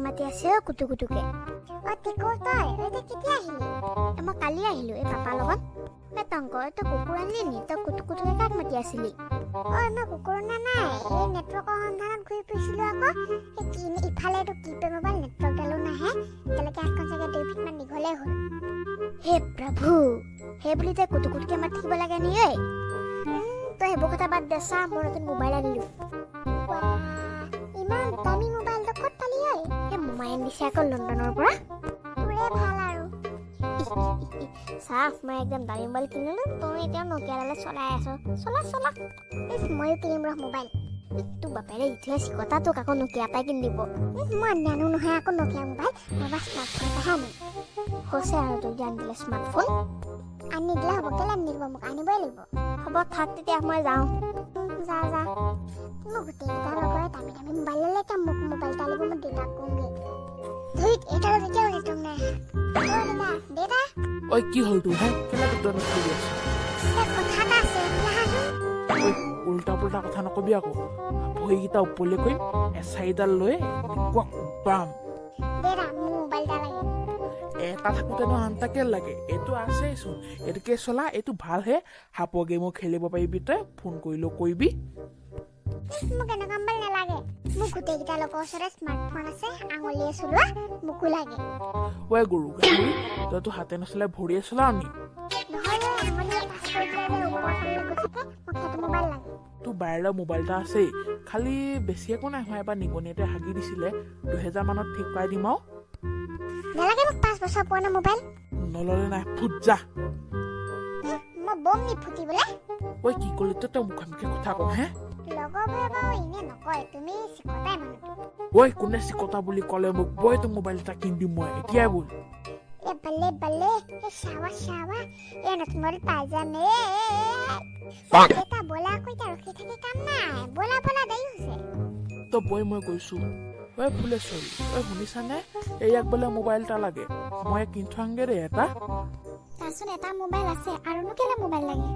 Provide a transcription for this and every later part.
মাতি আছে কুটু কুটুকে টিকো তই কেতিয়া আহিলি মই কালি আহিলো এই পাপাৰ লগত টংক তই কুকুৰ আনিলি নি তই কুটু কুটুকে কাক মাতি আছিলি মই কুকুৰ অনা নাই এই নেটৱৰ্কৰ সন্ধানত ঘূৰি ফুৰিছিলো আকৌ ইফালে কিপেড মোবাইল নেটৱৰ্কডালো নাহে এতিয়ালৈকে আঠখন চাগে 2 ফিট মান দীঘলে হ'ল হে প্ৰভু হে বুলি তই কুটু কুটুকে মাতি থাকিব লাগে নি ঐ তই সেইবোৰ কথা বাদ দে চা মই নতুন মোবাইল আনিলো ইমান দামী মোবাইলটো ক'ত পালি ঐ এই মোমাই দিছে আকৌ লণ্ডনৰ পৰা তোৰে ভাল আৰু চাফ মই একদম দামী মোবাইল কিনিলো তই এতিয়া নকিয়াডালে চলাই আছ চলা ময়ো কিনিম ৰহ মোবাইল তোৰ বাপেৰে ইটোৱে চিকতা তোক আকৌ নকিয়া এটাই কিনি দিব মই নানো নহয় আকৌ নকিয়া মোবাইল মই বা স্মাৰ্টফোন এটাহে আনিম হৈছে আৰু তই যে আনি দিলে স্মাৰ্টফোন আনি দিলে হ'ব কেলৈ আনি দিব মোক আনিবই লাগিব হ'ব থাক তেতিয়া মই যাওঁ যা মই গোটেইকেইটা লগৰে দামী দামী মোবাইল ল'লে এতিয়া মোক মোবাইল এটা লাগিব মই দেউতাক কওঁগৈ ধুইত এটাও তেতিয়াও নেটৱৰ্ক নাই দেউতা ঐ কি হ'ল তোৰ হে কেলে তোৰ নকবি কথা এটা আছে উল্টা পুল্টা কথা নকবি আকৌ ভৰিকেইটা ওপৰলৈ কৰিম এচাৰিডাল লৈ বাম দেউতা মোৰ মোবাইল এটা লাগে এটা থাকোঁতেনো আনটাকে লাগে এইটো আছেইচোন এইটোকে চলা এইটো ভালহে সাপৰ গেমো খেলিব পাৰিবি তই ফোন কৰিলেও কৰিবি মোক এনেকুৱা মোবাইল নালাগে মোক গোটেইকেইটা লোকৰ ওচৰতে স্মাৰ্টফোন আছে আঙুলিয়ে চলোৱা মোকো লাগে ঐ গৰু তইতো হাতে নচলাই ভৰিয়ে চলাও নি তোৰ বায়েৰৰ মোবাইল এটা আছেই খালি বেছি একো নাই হোৱা এবাৰ নিগনিতে হাগি দিছিলে 2000 মানত ঠিক কৰাই দিম আৰু নালাগে মোক 5 বছৰ পুৰণা মোবাইল নললে নাই ফুট যা মই বম নি ফুটিবলে ঐ কি কৰিলি তই মুখামুখি কথা কওঁ হে লগৰবোৰে বাৰু এনে নকয় তুমি চিকতাই মানুহটো ঐ কোনে চিকতা বুলি ক'লে মোক বই তোক মোবাইল এটা কিনি দিম মই এতিয়াই বল বল্লে শাবা এই নতুন মোবাইল পাই যাম এটা বলা কইতা ৰখি থাকি কাম নাই বলা দেৰি হৈছে তো বই মই কৈছো ঐ ফুলেশ্বৰী ঐ শুনিছানে এইয়াক বোলে মোবাইল এটা লাগে মই কিনি থওঁগে দে এটা তাৰচোন এটা মোবাইল আছে আৰুনো কেলে মোবাইল লাগে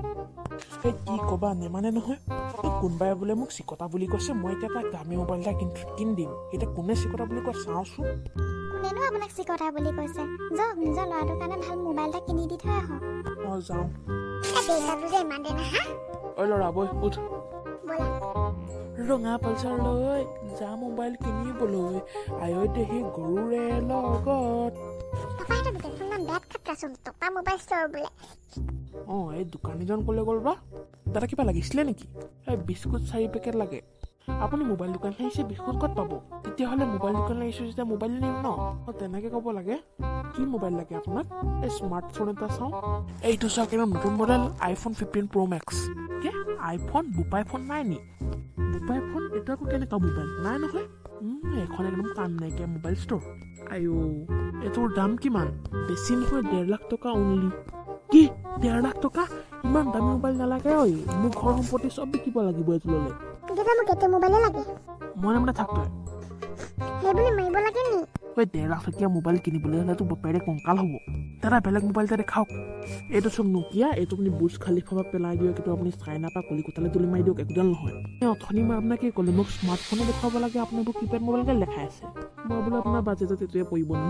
এই কি ক'বা নেমানে নহয় এই কোনোবাই বোলে মোক চিকতা বুলি কৈছে মই এতিয়া তাক দামী মোবাইল এটা কিনি দিম এতিয়া কোনে চিকতা বুলি কয় চাওঁচোন কোনেনো আপোনাক চিকতা বুলি কৈছে যাওক নিজৰ ল'ৰাটোৰ কাৰণে ভাল মোবাইল এটা কিনি দি থৈ আহক মই যাওঁ দেউতাটো যে ইমান দেৰি নাহা ঐ ল'ৰা বৈ উঠ ব'লা ৰঙা পালচাৰ লৈ যা মোবাইল কিনিবলৈ আয়ৈ দেহি গৰুৰে লগত পাপাইটো দোকানখন নাম বেট খাটাচোন টপা মোবাইল ষ্ট'ৰ বোলে এই দোকানীজন ক'লে গ'ল বা দাদা কিবা লাগিছিলে নেকি এই বিস্কুট 4 পেকেট লাগে আপুনি মোবাইল দোকান আহিছে বিস্কুট ক'ত পাব তেতিয়াহ'লে মোবাইল দোকানলৈ আহিছোঁ যেতিয়া মোবাইল নিম ন তেনেকৈ ক'ব লাগে কি মোবাইল লাগে আপোনাক এই স্মাৰ্টফোন এটা চাওঁ এইটো চাওক একদম নতুন মডেল iPhone 15 Pro Max কি আইফোন বোপাই ফোন নাই নি বোপাই ফোন এইটো আকৌ কেনেকুৱা মোবাইল নাই নহয় এখন একদম কাম নাইকিয়া মোবাইল ষ্ট'ৰ আইঅ' এইটোৰ দাম কিমান বেছি নহয় 1.5 লাখ টকা অনলি কি 1.5 লাখ টকা ইমান দামী মোবাইল নালাগে ঐ মোৰ ঘৰ সম্পত্তি চব বিকিব লাগিব এইটো ল'লে দেউতা মোক এটা মোবাইলে লাগে মই মানে থাক তই সেইবুলি মাৰিব লাগে নি ঐ 1.5 লাখ টকীয়া মোবাইল কিনিবলৈ হ'লে তোৰ বাপেৰে কংকাল হ'ব দাদা বেলেগ মোবাইল এটা দেখাওক এইটো চব নকিয়া এইটো আপুনি বুজ খালিফা পৰা পেলাই দিয়ক এইটো আপুনি চাইনা পৰা কলিকতালৈ তুলি মাৰি দিয়ক একোডাল নহয় অথনি মই আপোনাক কি ক'লে মোক স্মাৰ্টফোনে দেখুৱাব লাগে আপুনি এইবোৰ কিপেড মোবাইলকে দেখাই আছে মই বোলে আপোনাৰ বাজেটত এইটোৱে পৰিব নি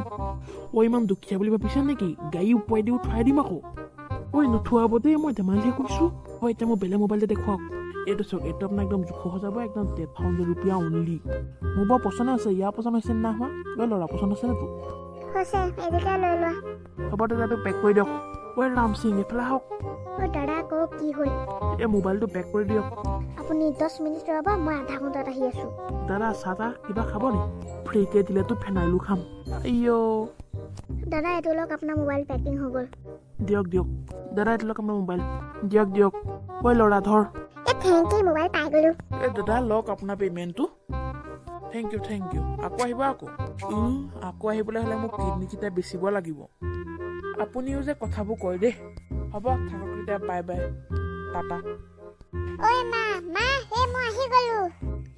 ইমান দুখীয়া বুলি ভাবিছে নেকি গাড়ী উপাই দি উঠাই দিম আকৌ নুঠুৱাব দেই মই ধেমালিহে কৈছোঁ এতিয়া মই বেলেগ মোবাইল এটা দেখুৱাওক এইটো চাওক এইটো আপোনাৰ একদম জোখ হৈ যাব একদম 10,000 रुपया অনলি মোৰ বৰ পচন্দ আছে ইয়াৰ পচন্দ হৈছে না হোৱা ল'ৰা পচন্দ আছে নে তোৰ হ'ব দাদা পেক কৰি দিয়ক ৰাম সিং এইফালে আহক দাদা কওক কি হ'ল এই মোবাইলটো পেক কৰি দিয়ক আপুনি 10 মিনিট ৰ'ব মই আধা ঘণ্টাত আহি আছোঁ দাদা চাহ কিবা খাব নি ফ্ৰীকে দিলেতো ফেনাইলো খাম দাদা এইটো লওক আপোনাৰ মোবাইল পেকিং হৈ গ'ল দিয়ক দাদা এইটো লওক আপোনাৰ মোবাইল দিয়ক ল'ৰা ধৰ থেংক ইউ মোবাইল পাই গ'লো দাদা লওক আপোনাৰ পে'মেণ্টটো থেংক ইউ আকৌ আহিব আকৌ আহিবলৈ হ'লে মোক কিডনীকেইটা বেচিব লাগিব আপুনিও যে কথাবোৰ কয় দেই হ'ব থাকক তেতিয়া বাই টাটা ঐ মা মই আহি গ'লো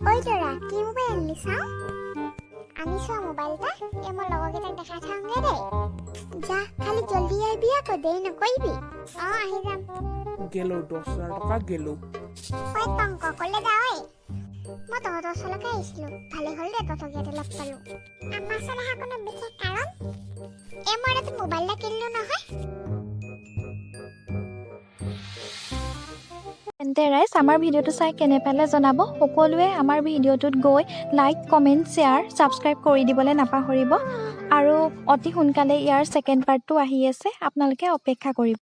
ঐ তৰা কি মোবাইল আনিলি চাওঁ আনিছোঁ মোবাইল এটা মই লগৰকেইটাক দেখাই থাওঁগে দেই যা খালি জল্দি আহিবি আকৌ দেৰি নকৰিবি আহি যাম গেলো 10,000 টকা গেলো ঐ টংক ক'লে যা ঐ মই তহঁতৰ ওচৰলৈকে আহিছিলোঁ ভালে হ'ল দে তহঁতক ইয়াতে লগ পালোঁ আমাৰ ওচৰত অহা কোনো বিশেষ কাৰণ এই মই এটা মোবাইল এটা কিনিলোঁ নহয় তেন্তে ৰাইজ আমাৰ ভিডিঅ'টো চাই কেনে পালে জনাব সকলোৱে আমাৰ ভিডিঅ'টোত গৈ লাইক কমেণ্ট শ্বেয়াৰ ছাবস্ক্ৰাইব কৰি দিবলৈ নাপাহৰিব আৰু অতি সোনকালে ইয়াৰ ছেকেণ্ড পাৰ্টটো আহি আছে আপোনালোকে অপেক্ষা কৰিব